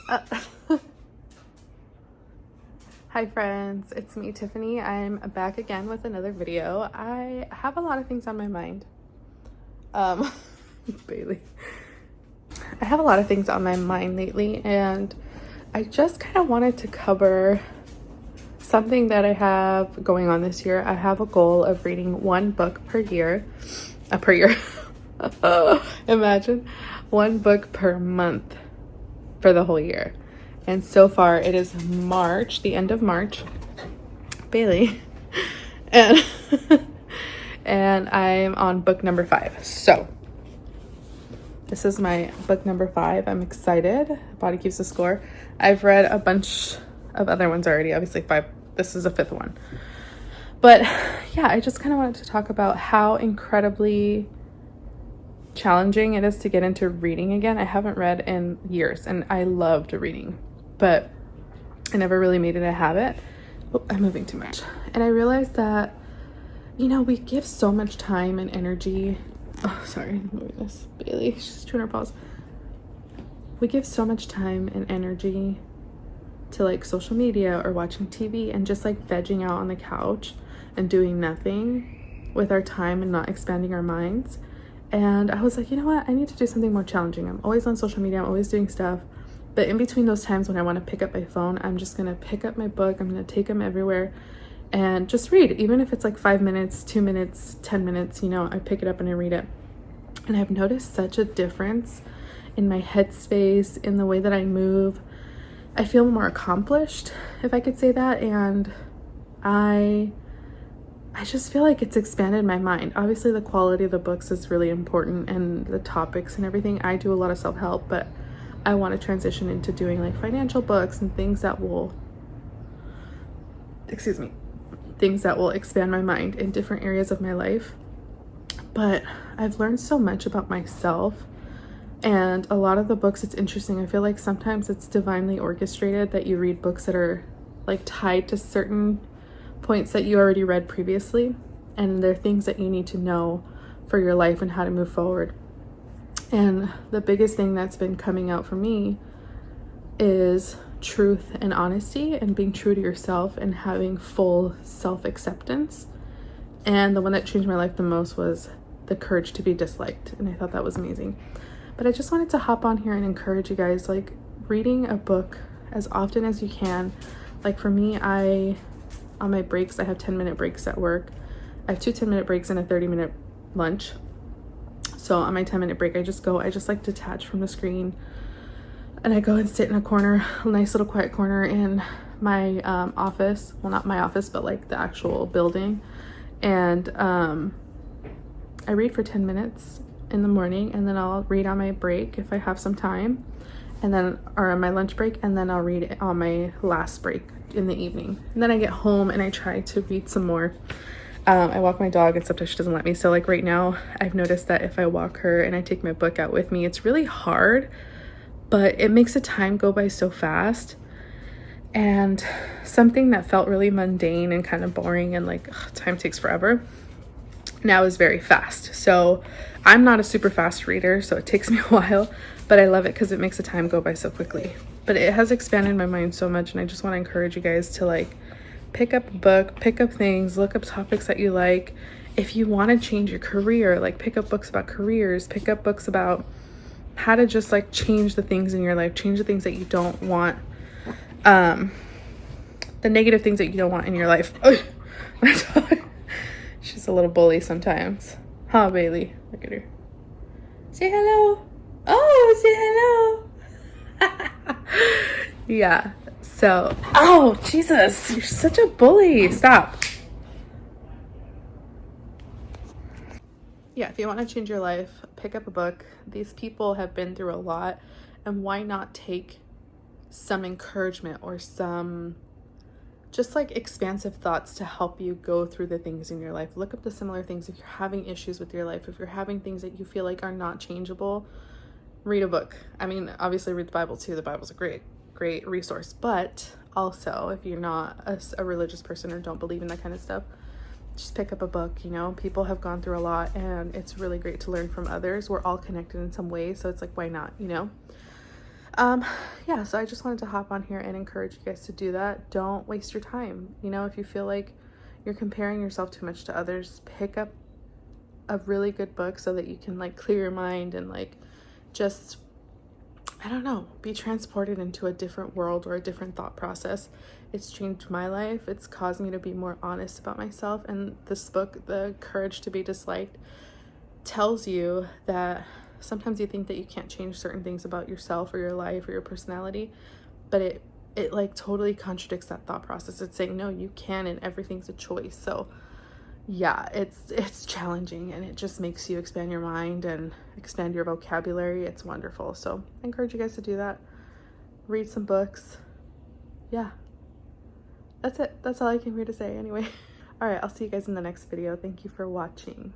Uh, Hi friends, it's me Tiffany. I'm back again with another video. I have a lot of things on my mind. Bailey. I have a lot of things on my mind lately, and I just kind of wanted to cover something that I have going on this year. I have a goal of reading one book per year. Imagine one book per month for the whole year. And so far it is March, the end of March, Bailey, and and I'm on book number 5. So this is my book number 5. I'm excited. Body Keeps the Score. I've read a bunch of other ones already, obviously 5. This is the 5th one. But yeah, I just kind of wanted to talk about how incredibly challenging it is to get into reading again. I haven't read in years, and I loved reading, but I never really made it a habit. Oh, I'm moving too much. And I realized that, we give so much time and energy. Oh, sorry, I'm moving this. Bailey, she's chewing her paws. We give so much time and energy to like social media or watching TV and just like vegging out on the couch and doing nothing with our time and not expanding our minds. And I was like, you know what? I need to do something more challenging. I'm always on social media. I'm always doing stuff. But in between those times when I want to pick up my phone, I'm just going to pick up my book. I'm going to take them everywhere and just read. Even if it's like 5 minutes, 2 minutes, 10 minutes, I pick it up and I read it. And I've noticed such a difference in my headspace, in the way that I move. I feel more accomplished, if I could say that. And I just feel like it's expanded my mind. Obviously, the quality of the books is really important, and the topics and everything. I do a lot of self-help, but I want to transition into doing like financial books and things that will expand my mind in different areas of my life. But I've learned so much about myself, and a lot of the books, it's interesting. I feel like sometimes it's divinely orchestrated that you read books that are like tied to certain points that you already read previously, and they're things that you need to know for your life and how to move forward. And the biggest thing that's been coming out for me is truth and honesty, and being true to yourself and having full self-acceptance. And the one that changed my life the most was the courage to be disliked, and I thought that was amazing. But I just wanted to hop on here and encourage you guys, like, reading a book as often as you can. Like for me, on my breaks, I have 10-minute breaks at work. I have 2 10-minute breaks and a 30-minute lunch. So on my 10-minute break, I just like detach from the screen, and I go and sit in a corner, a nice little quiet corner in my office. Well, not my office, but like the actual building. And I read for 10 minutes in the morning, and then I'll read on my break if I have some time, or on my lunch break, and then I'll read on my last break in the evening. And then I get home and I try to read some more. I walk my dog, and sometimes she doesn't let me. So like right now, I've noticed that if I walk her and I take my book out with me, it's really hard, but it makes the time go by so fast. And something that felt really mundane and kind of boring and like time takes forever now is very fast. So I'm not a super fast reader, so it takes me a while, but I love it because it makes the time go by so quickly. But it has expanded my mind so much, and I just want to encourage you guys to like pick up a book, pick up things, look up topics that you like. If you want to change your career, like pick up books about careers, pick up books about how to just like change the things in your life, change the things that you don't want, the negative things that you don't want in your life. Oh, my dog. She's a little bully sometimes. Huh, Bailey? Look at her. Say hello. Oh, say hello. Yeah. So, oh, Jesus, you're such a bully. Stop. Yeah, if you want to change your life, pick up a book. These people have been through a lot, and why not take some encouragement or some just like expansive thoughts to help you go through the things in your life. Look up the similar things. If you're having issues with your life, if you're having things that you feel like are not changeable, read a book. I mean, obviously read the Bible too. The Bible's a great resource. But also, if you're not a religious person or don't believe in that kind of stuff, just pick up a book. People have gone through a lot, and it's really great to learn from others. We're all connected in some way, so it's like, why not, Um, yeah, so I just wanted to hop on here and encourage you guys to do that. Don't waste your time. You know, if you feel like you're comparing yourself too much to others, pick up a really good book so that you can like clear your mind and like just, I don't know, be transported into a different world or a different thought process. It's changed my life. It's caused me to be more honest about myself. And this book, The Courage to Be Disliked, tells you that sometimes you think that you can't change certain things about yourself or your life or your personality, but it like totally contradicts that thought process. It's saying no, you can, and everything's a choice. So yeah, it's challenging, and it just makes you expand your mind and expand your vocabulary. It's wonderful. So I encourage you guys to do that. Read some books. Yeah, that's it. That's all I came here to say anyway. All right, I'll see you guys in the next video. Thank you for watching.